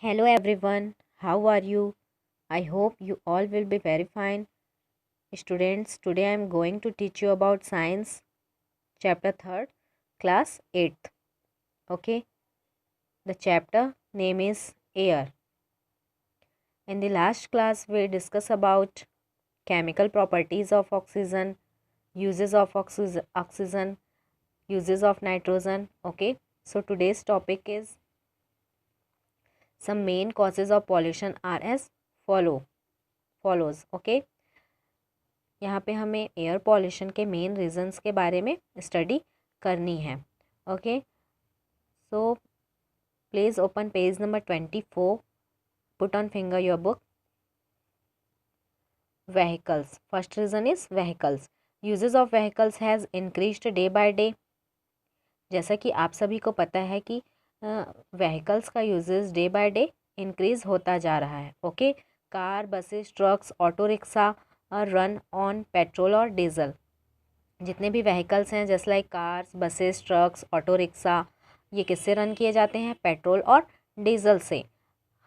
Hello everyone, how are you? I hope you all will be very fine. Students, today I am going to teach you about science chapter 3rd, class 8th. Okay, the chapter name is air. In the last class we discussed about chemical properties of oxygen, uses of oxygen, uses of nitrogen. Okay, so today's topic is some main causes of pollution are as follows. Okay, यहाँ पे हमें air pollution के main reasons के बारे में study करनी है. Okay, so please open page number 24. Put on finger your book. Vehicles. First reason is vehicles. Uses of vehicles has increased day by day. जैसा कि आप सभी को पता है कि व्हीकल्स का uses day by day increase होता जा रहा है. Okay, car, buses, trucks, auto rickshaw run on petrol और डीजल. जितने भी व्हीकल्स हैं जैसे like cars, buses, trucks, auto rickshaw, ये किससे रन किए जाते हैं? पेट्रोल और डीजल से.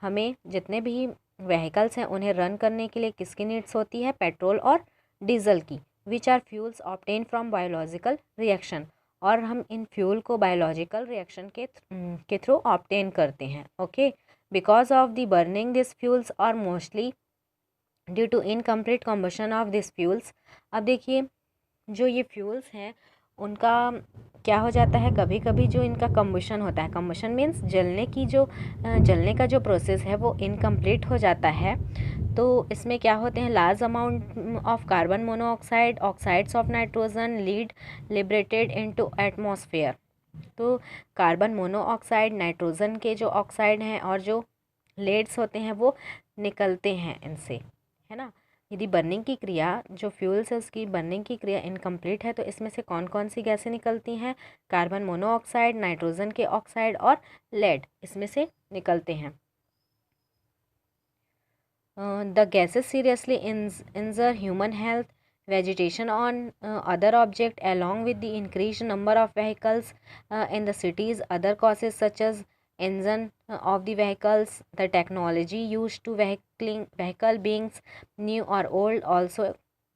हमें जितने भी व्हीकल्स हैं उन्हें रन करने के लिए किसकी नीड्स होती है? पेट्रोल और डीजल की. Which are fuels obtain from biological reaction. और हम इन फ्यूल को बायोलॉजिकल रिएक्शन के थ्रू ऑब्टेन करते हैं. Okay, because of the burning this fuels और mostly due to incomplete combustion of this fuels. अब देखिए, जो ये फ्यूल्स हैं उनका क्या हो जाता है, कभी कभी जो इनका कम्बशन होता है, कम्बशन मीन्स जलने का जो प्रोसेस है वो इनकम्प्लीट हो जाता है. तो इसमें क्या होते हैं, large amount of carbon monoxide, oxides of nitrogen lead liberated into atmosphere. तो कार्बन मोनोऑक्साइड, नाइट्रोजन के जो ऑक्साइड हैं और जो लेड्स होते हैं वो निकलते हैं इनसे, है ना. यदि बर्निंग की क्रिया, जो फ्यूल्स है उसकी बर्निंग की क्रिया इनकम्प्लीट है तो इसमें से कौन कौन सी गैसें निकलती हैं? कार्बन मोनोऑक्साइड, नाइट्रोजन के ऑक्साइड और लेड इसमें से निकलते हैं. The gases seriously injure human health, vegetation on other object along with the increased number of vehicles in the cities. Other causes such as engine of the vehicles, the technology used to vehicle beings new or old also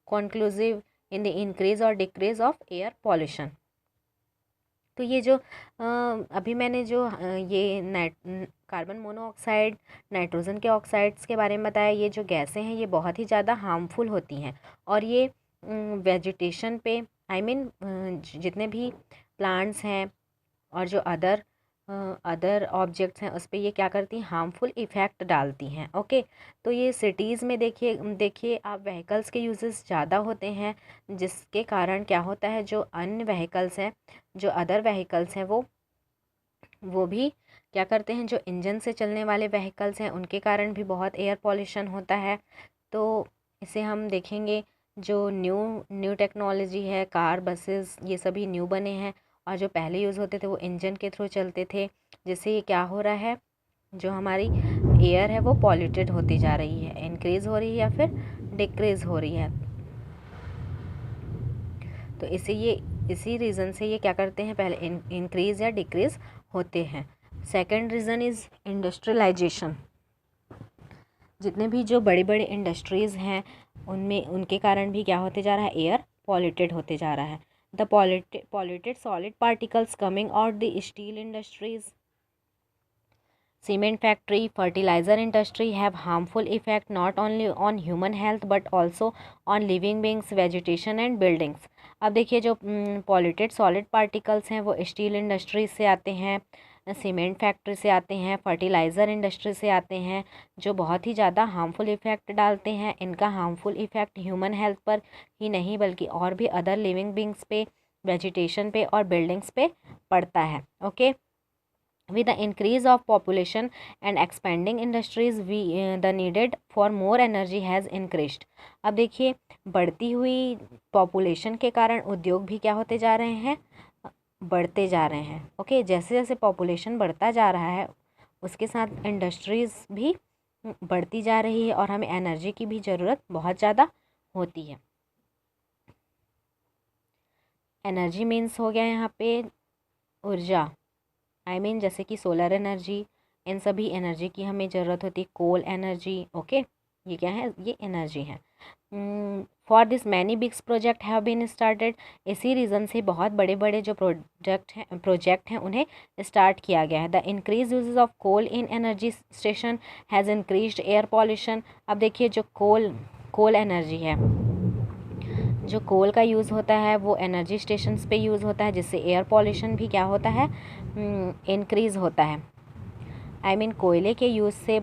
conclusive in the increase or decrease of air pollution. तो ये जो अभी मैंने जो ये carbon monoxide, nitrogen के oxides के बारे में बताया, ये जो गैसें हैं ये बहुत ही ज़्यादा हार्मफुल होती हैं और ये वेजिटेशन पे, आई मीन जितने भी प्लांट्स हैं और जो अदर ऑब्जेक्ट्स हैं उस पर ये क्या करती हैं? हार्मफुल इफ़ेक्ट डालती हैं. ओके, तो ये सिटीज़ में देखिए आप व्हीकल्स के यूजेस ज़्यादा होते हैं जिसके कारण क्या होता है, जो अन्य व्हीकल्स हैं, जो अदर व्हीकल्स हैं वो भी क्या करते हैं, जो इंजन से चलने वाले व्हीकल्स हैं उनके कारण भी बहुत एयर पॉल्यूशन होता है. तो इसे हम देखेंगे, जो न्यू टेक्नोलॉजी है, कार, बसेस, ये सभी न्यू बने हैं और जो पहले यूज़ होते थे वो इंजन के थ्रू चलते थे. जिससे ये क्या हो रहा है, जो हमारी एयर है वो पॉल्यूटेड होती जा रही है, इंक्रीज़ हो रही है या फिर डिक्रीज़ हो रही है. तो इसी रीज़न से ये क्या करते हैं, पहले इंक्रीज़ या डिक्रीज़ होते हैं. Second reason is industrialisation. जितने भी जो बड़े बड़े इंडस्ट्रीज़ हैं उनके कारण भी क्या होते जा रहा है, एयर पॉल्यूटेड होते जा रहा है. The polluted solid particles coming out the steel industries, cement factory, fertilizer industry have harmful effect not only on human health but also on living beings, vegetation and buildings. अब देखिए, जो polluted solid particles हैं वो steel industry से आते हैं, cement factory से आते हैं, फर्टिलाइज़र इंडस्ट्री से आते हैं, जो बहुत ही ज़्यादा हार्मफुल इफ़ेक्ट डालते हैं. इनका हार्मफुल इफ़ेक्ट ह्यूमन हेल्थ पर ही नहीं बल्कि और भी अदर लिविंग बींग्स पे, वेजिटेशन पे और बिल्डिंग्स पे पड़ता है. Okay, with the increase of population and expanding industries the needed for more energy has increased. अब देखिए, बढ़ती हुई पॉपुलेशन के कारण उद्योग भी क्या होते जा रहे हैं, बढ़ते जा रहे हैं. ओके, जैसे जैसे पॉपुलेशन बढ़ता जा रहा है उसके साथ इंडस्ट्रीज़ भी बढ़ती जा रही है और हमें एनर्जी की भी ज़रूरत बहुत ज़्यादा होती है. एनर्जी मीन्स हो गया यहाँ पे ऊर्जा, आई मीन जैसे कि सोलर एनर्जी, इन सभी एनर्जी की हमें ज़रूरत होती है। कोल एनर्जी, ओके, ये क्या है, ये एनर्जी है। For this many bigs project have been started, इसी रीज़न से बहुत बड़े बड़े जो प्रोजेक्ट हैं उन्हें स्टार्ट किया गया है। The increase uses of coal in energy station has increased air pollution. अब देखिए जो कोल एनर्जी है, जो कोल का यूज़ होता है वो एनर्जी स्टेशंस पे यूज़ होता है, जिससे एयर पॉल्यूशन भी क्या होता है, इंक्रीज़ होता है। कोयले के यूज़ से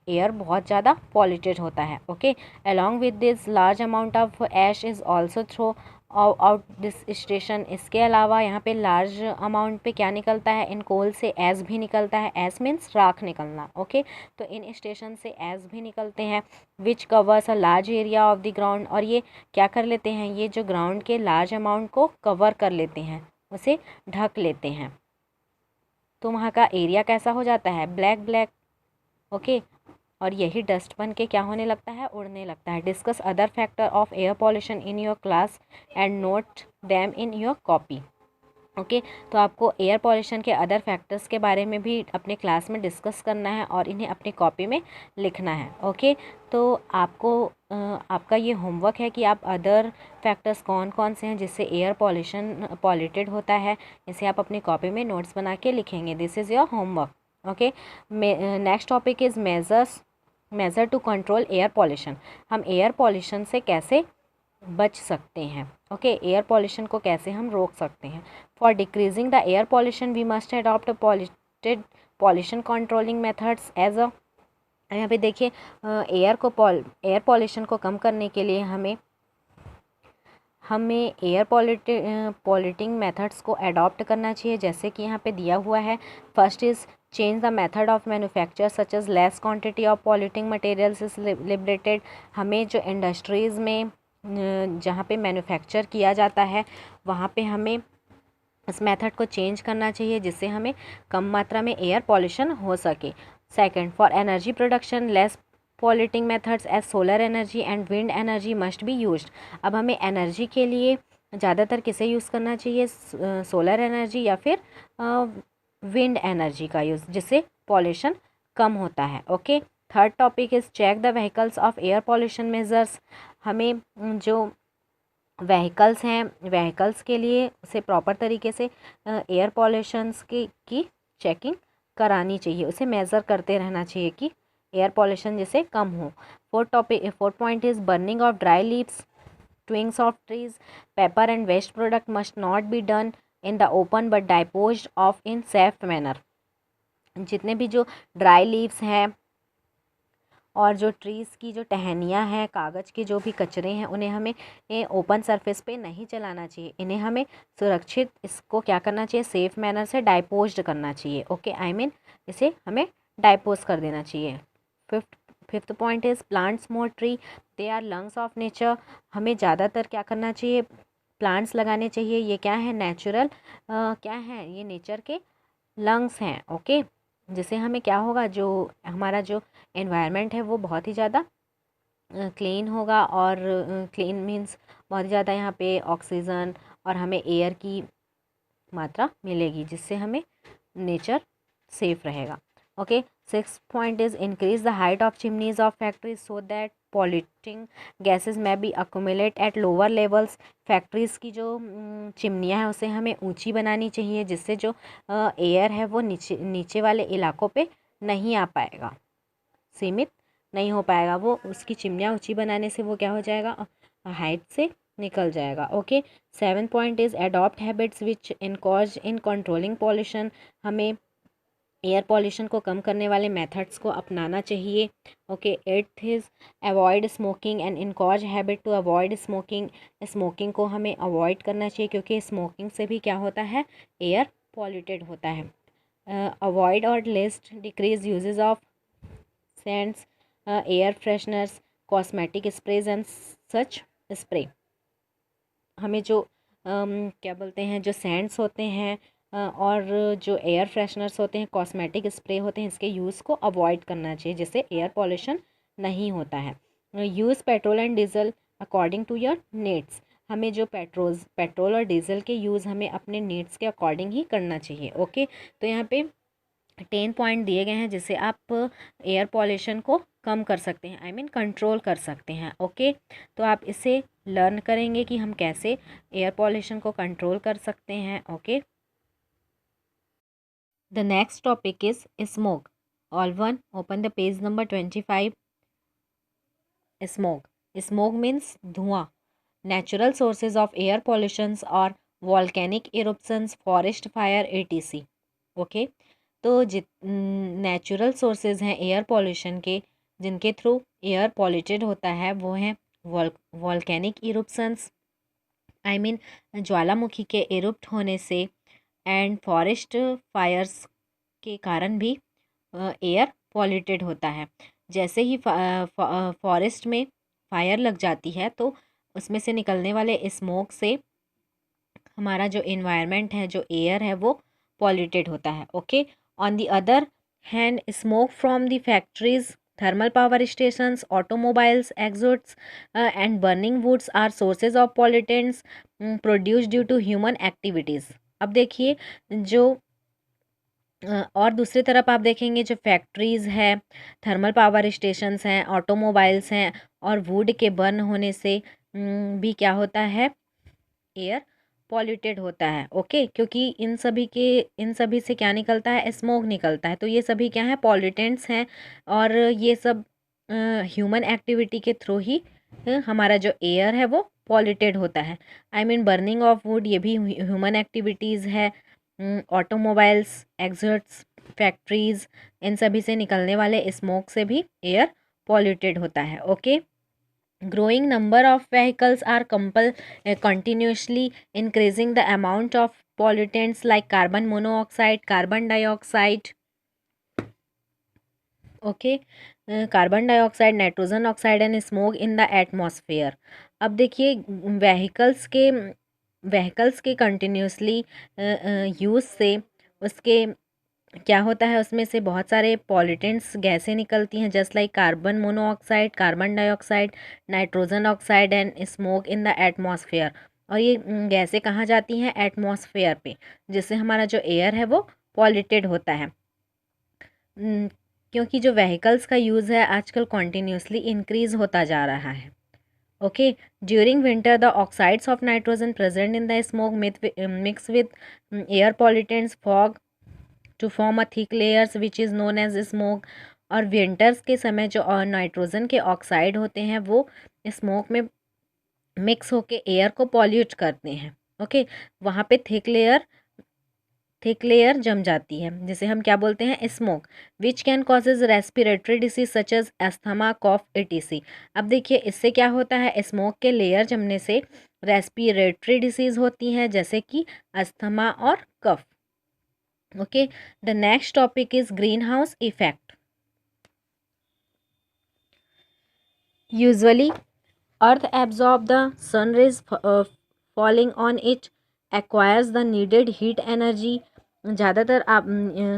एयर बहुत ज़्यादा पॉल्यूटेड होता है। Okay, along with this large amount of ash is also throw out this station. इसके अलावा यहाँ पे लार्ज अमाउंट पे क्या निकलता है, इन कोल से ऐश भी निकलता है। ऐश मीन्स राख निकलना। ओके, तो इन स्टेशन से ऐश भी निकलते हैं, which covers a large area of the ground. और ये क्या कर लेते हैं, ये जो ग्राउंड के लार्ज अमाउंट को कवर कर लेते हैं, उसे ढक लेते हैं। तो वहाँ का एरिया कैसा हो जाता है, ब्लैक ब्लैक। ओके, और यही डस्ट बन के क्या होने लगता है, उड़ने लगता है। Discuss other factor of air pollution in your class and note them in your copy. Okay, तो आपको एयर पॉल्यूशन के अदर फैक्टर्स के बारे में भी अपने क्लास में डिस्कस करना है और इन्हें अपनी कॉपी में लिखना है। ओके, तो आपको आपका ये होमवर्क है कि आप अदर फैक्टर्स कौन कौन से हैं जिससे एयर पॉल्यूशन पॉल्यूटेड होता है, इसे आप अपनी कॉपी में नोट्स बना के लिखेंगे। This is your homework. Okay, next topic is major to control air pollution. हम एयर पॉल्यूशन से कैसे बच सकते हैं। ओके, एयर पॉल्यूशन को कैसे हम रोक सकते हैं। For decreasing the air pollution we must adopt pollution controlling methods as a. यहाँ पे देखिए, एयर पॉल्यूशन को कम करने के लिए हमें एयर पॉल्यूटिंग मेथड्स को अडॉप्ट करना चाहिए, जैसे कि यहाँ पे दिया हुआ है। First is change the method of manufacture such as less quantity of polluting materials is liberated. हमें जो इंडस्ट्रीज़ में जहाँ पे मैन्युफैक्चर किया जाता है वहाँ पे हमें इस मेथड को चेंज करना चाहिए, जिससे हमें कम मात्रा में एयर पॉल्यूशन हो सके। Second, for energy production less polluting methods as solar energy and wind energy must be used. अब हमें एनर्जी के लिए ज़्यादातर किसे यूज़ करना चाहिए, सोलर एनर्जी या फिर विंड एनर्जी का यूज़, जिससे पॉल्यूशन कम होता है। Okay, third topic is check the vehicles of air pollution measures. हमें जो व्हीकल्स हैं, व्हीकल्स के लिए उसे प्रॉपर तरीके से एयर पॉल्यूशंस की चेकिंग करानी चाहिए, उसे मेज़र करते रहना चाहिए कि एयर पॉल्यूशन जैसे कम हो। Fourth point is burning of dry leaves, twigs of trees, paper and waste product must not be done in the open but disposed of in safe manner. जितने भी जो ड्राई लीव्स हैं और जो trees की जो टहनियाँ हैं, कागज़ के जो भी कचरे हैं, उन्हें हमें ओपन सरफेस पे नहीं जलाना चाहिए। इन्हें हमें सुरक्षित, इसको क्या करना चाहिए, सेफ मैनर से डाइपोज्ड करना चाहिए। ओके, इसे हमें डाइपोज कर देना चाहिए। Fifth point is plants more tree, they are lungs of nature. हमें ज़्यादातर क्या करना चाहिए, प्लांट्स लगाने चाहिए। ये क्या है, नेचुरल क्या है, ये नेचर के लंग्स हैं। ओके, जिससे हमें क्या होगा, जो हमारा जो एनवायरनमेंट है वो बहुत ही ज़्यादा क्लीन होगा। और क्लीन मीन्स बहुत ही ज़्यादा यहाँ पे ऑक्सीजन और हमें एयर की मात्रा मिलेगी, जिससे हमें नेचर सेफ रहेगा। Okay, sixth point is increase the height of chimneys of factories so that polluting gases may be accumulate at lower levels. Factories की जो चिमनियाँ हैं उसे हमें ऊंची बनानी चाहिए, जिससे जो एयर है वो नीचे वाले इलाकों पे नहीं आ पाएगा, सीमित नहीं हो पाएगा। वो उसकी चिमनियाँ ऊंची बनाने से वो क्या हो जाएगा, हाइट से निकल जाएगा। Okay, seventh point is adopt habits which in cause in controlling pollution. हमें एयर पॉल्यूशन को कम करने वाले मेथड्स को अपनाना चाहिए। Okay, eighth is avoid smoking and in cause habit to avoid smoking. Smoking को हमें अवॉइड करना चाहिए, क्योंकि स्मोकिंग से भी क्या होता है, एयर पॉल्यूटेड होता है। अवॉइड और list decrease uses of cents, air fresheners, cosmetic sprays and such spray. हमें जो क्या बोलते हैं, जो सेंट्स होते हैं और जो एयर फ्रेशनर्स होते हैं, कॉस्मेटिक स्प्रे होते हैं, इसके यूज़ को अवॉइड करना चाहिए, जिससे एयर पॉल्यूशन नहीं होता है। Use petrol and diesel according to your needs. हमें जो पेट्रोल और डीजल के यूज़ हमें अपने नीड्स के अकॉर्डिंग ही करना चाहिए। ओके, तो यहाँ पे 10 पॉइंट दिए गए हैं जिससे आप एयर पॉल्यूशन को कम कर सकते हैं, आई मीन कंट्रोल कर सकते हैं। ओके, तो आप इसे लर्न करेंगे कि हम कैसे एयर पॉल्यूशन को कंट्रोल कर सकते हैं। Okay, the next topic is smoke. All one open the page number 25। Smoke, smoke means धुआं। Natural sources of air pollutions और volcanic eruptions, forest fire, etc. Okay, तो जित नेचुरल सोर्सेज हैं air pollution के जिनके थ्रू एयर पॉल्यूटेड होता है वो हैं वॉल्केनिक इरप्शंस, आई मीन ज्वालामुखी के इरुप्ट होने से, एंड फॉरेस्ट फायर्स के कारण भी एयर पॉल्यूटेड होता है। जैसे ही फॉरेस्ट में फायर लग जाती है तो उसमें से निकलने वाले स्मोक से हमारा जो इन्वायरमेंट है, जो एयर है, वो पॉल्यूटेड होता है। Okay, on the other hand smoke from the factories, thermal power stations, automobiles exhausts and burning woods are sources of pollutants produce due to human activities. अब देखिए, जो और दूसरी तरफ आप देखेंगे जो फैक्ट्रीज़ है, थर्मल पावर स्टेशंस हैं, ऑटोमोबाइल्स हैं, और वुड के बर्न होने से भी क्या होता है, एयर पॉल्यूटेड होता है। ओके, क्योंकि इन सभी से क्या निकलता है, स्मोक निकलता है। तो ये सभी क्या है, पॉल्यूटेंट्स हैं, और ये सब ह्यूमन एक्टिविटी के थ्रू ही हमारा जो एयर है वो पॉल्यूटेड होता है। I mean burning of would, ये भी ह्यूमन एक्टिविटीज़ है। ऑटोमोबाइल्स एग्जॉस्ट्स, फैक्ट्रीज़, इन सभी से निकलने वाले स्मोक से भी एयर पॉल्यूटेड होता है। Okay, growing number of vehicles are continuously increasing the amount of pollutants like carbon monoxide, carbon dioxide, okay, carbon dioxide, nitrogen oxide and smoke in the atmosphere। अब देखिए, व्हीकल्स के continuously use से उसके क्या होता है, उसमें से बहुत सारे पॉल्यूटेंट्स गैसें निकलती हैं, just like carbon monoxide, carbon dioxide, nitrogen oxide and smoke in the atmosphere. और ये गैसें कहाँ जाती हैं, एटमॉस्फेयर पे, जिससे हमारा जो एयर है वो पॉल्यूटेड होता है। क्योंकि जो व्हीकल्स का यूज़ है आजकल कॉन्टीन्यूसली इंक्रीज होता जा रहा है। Okay, during winter the oxides of nitrogen present in the smoke mix with air pollutants fog to form a thick layers which is known as smoke. और विंटर्स के समय जो नाइट्रोजन के ऑक्साइड होते हैं वो स्मोक में मिक्स होके एयर को पॉल्यूट करते हैं। ओके, वहाँ पे थिक लेयर जम जाती है, जिसे हम क्या बोलते हैं, smoke, which can causes respiratory disease such as asthma, cough, etc. अब देखिए, इससे क्या होता है, स्मोक के लेयर जमने से रेस्पिरेटरी डिसीज होती हैं, जैसे कि अस्थमा और कफ। Okay, the next topic is greenhouse effect. Usually, Earth absorbs the sun rays falling on it, acquires the needed heat energy. ज़्यादातर आप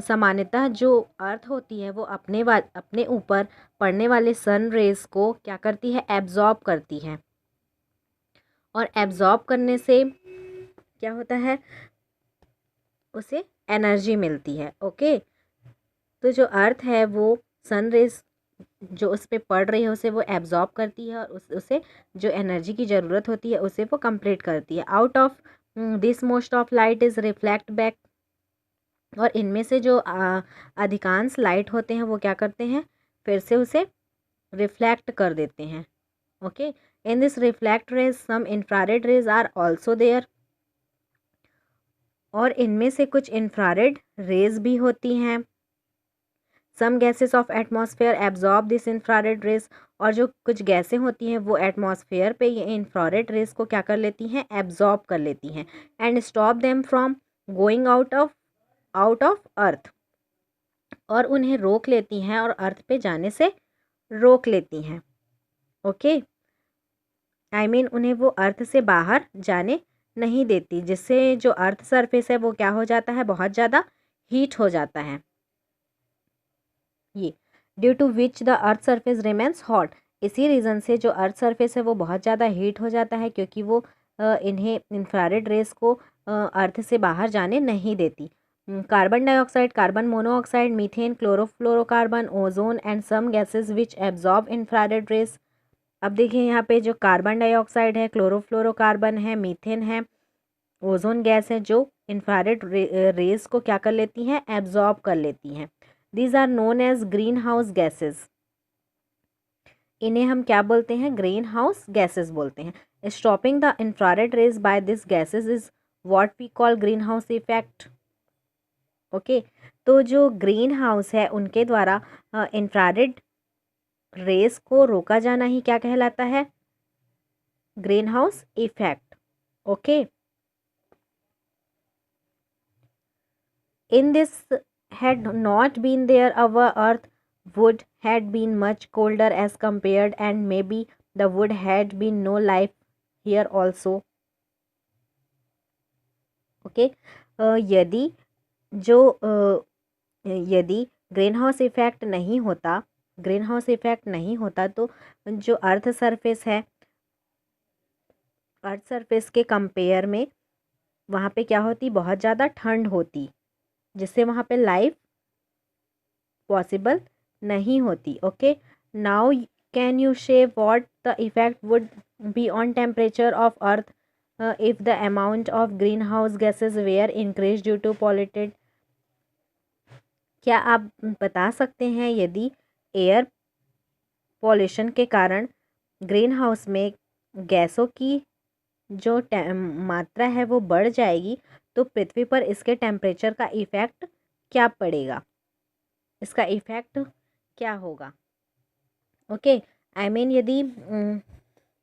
सामान्यतः जो अर्थ होती है वो अपने ऊपर पड़ने वाले सन रेज को क्या करती है, एब्जॉर्ब करती है। और एब्जॉर्ब करने से क्या होता है, उसे एनर्जी मिलती है। ओके, तो जो अर्थ है वो सन रेज जो उस पर पड़ रही है उसे वो एब्जॉर्ब करती है, और उसे जो एनर्जी की ज़रूरत होती है उसे वो कंप्लीट करती है। Out of this most of light is reflect back. और इनमें से जो अधिकांश लाइट होते हैं वो क्या करते हैं, फिर से उसे रिफ्लेक्ट कर देते हैं। Okay, in this reflect rays some infrared rays are also there. और इनमें से कुछ इंफ्रारेड रेज भी होती हैं। Some gases of atmosphere absorb this infrared rays. और जो कुछ गैसें होती हैं वो एटमॉस्फेयर पे ये इंफ्रारेड रेज को क्या कर लेती हैं, एब्जॉर्ब कर लेती हैं, and stop them from going out of earth. और उन्हें रोक लेती हैं और अर्थ पे जाने से रोक लेती हैं। ओके, आई मीन उन्हें वो अर्थ से बाहर जाने नहीं देती, जिससे जो अर्थ सरफेस है वो क्या हो जाता है, बहुत ज़्यादा हीट हो जाता है। ये due to which the earth surface remains hot. इसी रीज़न से जो अर्थ सरफेस है वो बहुत ज़्यादा हीट हो जाता है, क्योंकि वो इन्हें इंफ्रारेड रेस को अर्थ से बाहर जाने नहीं देती। Carbon dioxide, carbon monoxide, methane, chlorofluorocarbon, ozone and some gases which absorb infrared rays. अब देखिए यहाँ पे जो कार्बन डाइऑक्साइड है, क्लोरोफ्लोरोकार्बन है, मीथेन है, ओजोन गैस है, जो इंफ्रारेड रेस को क्या कर लेती हैं, एब्जॉर्ब कर लेती हैं। These are known as green house gases. इन्हें हम क्या बोलते हैं, ग्रीन हाउस गैसेज बोलते हैं। Stopping the infrared rays by this gases is what we call green house effect. Okay, तो जो ग्रीन हाउस है उनके द्वारा इंफ्रारेड रेस को रोका जाना ही क्या कहलाता है, green house effect. Okay, in this had not been there, our earth would had been much colder as compared, and maybe the would had been no life here also. Okay, यदि जो यदि green house effect नहीं होता, green house effect नहीं होता तो जो earth surface है, अर्थ सरफेस के कंपेयर में वहाँ पे क्या होती, बहुत ज़्यादा ठंड होती, जिससे वहाँ पे लाइफ पॉसिबल नहीं होती। Okay, now can you say what the effect would be on temperature of earth if the amount of green house gases were increase due to polluted. क्या आप बता सकते हैं यदि एयर पॉल्यूशन के कारण ग्रीन हाउस में गैसों की जो मात्रा है वो बढ़ जाएगी तो पृथ्वी पर इसके टेम्परेचर का इफ़ेक्ट क्या पड़ेगा, इसका इफ़ेक्ट क्या होगा। ओके, आई मीन यदि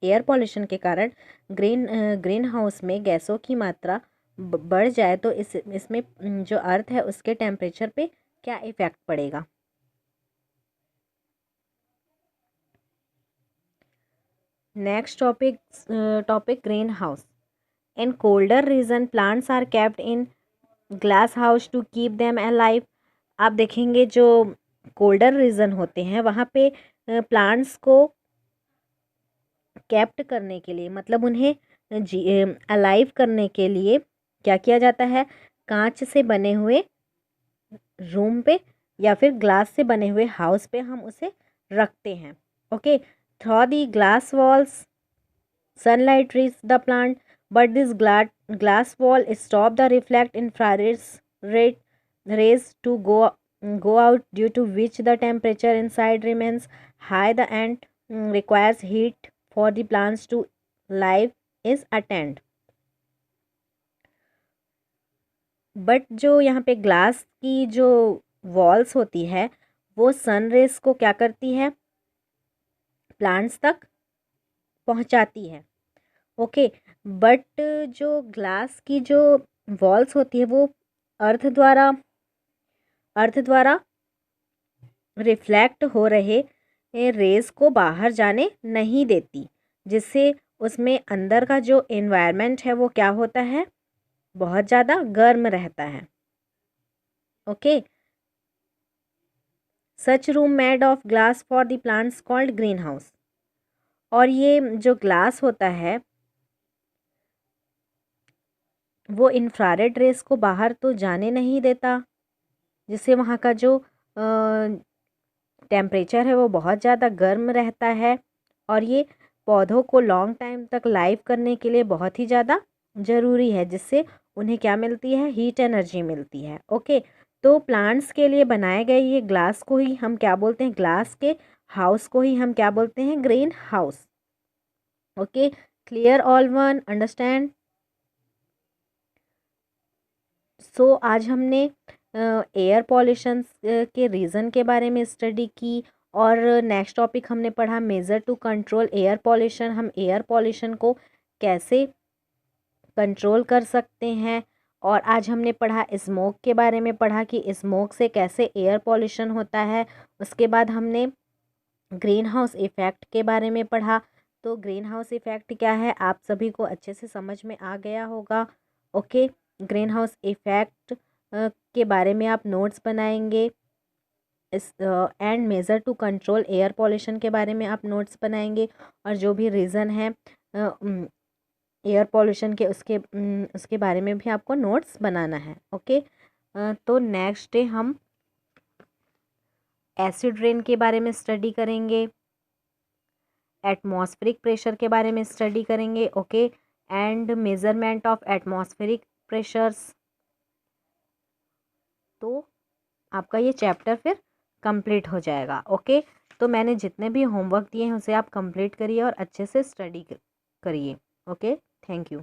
एयर पॉल्यूशन के कारण ग्रीन हाउस में गैसों की मात्रा बढ़ जाए तो इसमें जो अर्थ है उसके टेम्परेचर पे क्या इफ़ेक्ट पड़ेगा। Next topic green house. In colder region plants are kept in glass house to keep them alive. आप देखेंगे जो कोल्डर रीजन होते हैं वहाँ पे प्लांट्स को कैप्ट करने के लिए, मतलब उन्हें अलाइव करने के लिए क्या किया जाता है, कांच से बने हुए रूम पे या फिर ग्लास से बने हुए हाउस पे हम उसे रखते हैं। Okay, through the glass walls sunlight reaches the plant, but this glass wall stop the reflect infrared rays to go out, due to which the temperature inside remains high the and requires heat for the plants to live is attained. But जो यहाँ पे glass की जो walls होती है वो sun rays को क्या करती है, प्लांट्स तक पहुँचाती है। ओके, बट जो ग्लास की जो वॉल्स होती है वो अर्थ द्वारा रिफ्लेक्ट हो रहे रेस को बाहर जाने नहीं देती, जिससे उसमें अंदर का जो एनवायरनमेंट है वो क्या होता है, बहुत ज़्यादा गर्म रहता है। Okay, such room made of glass for the plants called green house. और ये जो ग्लास होता है वो इंफ्रारेड रेस को बाहर तो जाने नहीं देता, जिससे वहाँ का जो टेम्परेचर है वो बहुत ज़्यादा गर्म रहता है, और ये पौधों को लॉन्ग टाइम तक लाइव करने के लिए बहुत ही ज़्यादा ज़रूरी है, जिससे उन्हें क्या मिलती है, हीट एनर्जी मिलती है। ओके, तो प्लांट्स के लिए बनाए गए ये ग्लास को ही हम क्या बोलते हैं, ग्लास के हाउस को ही हम क्या बोलते हैं, greenhouse. Okay, clear all one, understand. So आज हमने एयर पॉल्यूशन के रीज़न के बारे में स्टडी की, और नेक्स्ट टॉपिक हमने पढ़ा measure to control air pollution. हम एयर पॉल्यूशन को कैसे कंट्रोल कर सकते हैं, और आज हमने पढ़ा स्मोक के बारे में, पढ़ा कि स्मोक से कैसे एयर पॉल्यूशन होता है। उसके बाद हमने ग्रीन हाउस इफ़ेक्ट के बारे में पढ़ा। तो ग्रीन हाउस इफ़ेक्ट क्या है आप सभी को अच्छे से समझ में आ गया होगा। ओके, ग्रीन हाउस इफ़ेक्ट के बारे में आप नोट्स बनाएंगे, इस and measure to control air pollution के बारे में आप नोट्स बनाएंगे, और जो भी रीज़न है एयर पॉल्यूशन के उसके बारे में भी आपको नोट्स बनाना है। ओके, तो नेक्स्ट डे हम एसिड रेन के बारे में स्टडी करेंगे, एटमॉस्फेरिक प्रेशर के बारे में स्टडी करेंगे, okay, and measurement of atmospheric pressures. तो आपका ये चैप्टर फिर कंप्लीट हो जाएगा, ओके। तो मैंने जितने भी होमवर्क दिए हैं उसे आप कंप्लीट करिए और अच्छे से स्टडी करिए, ओके। Thank you.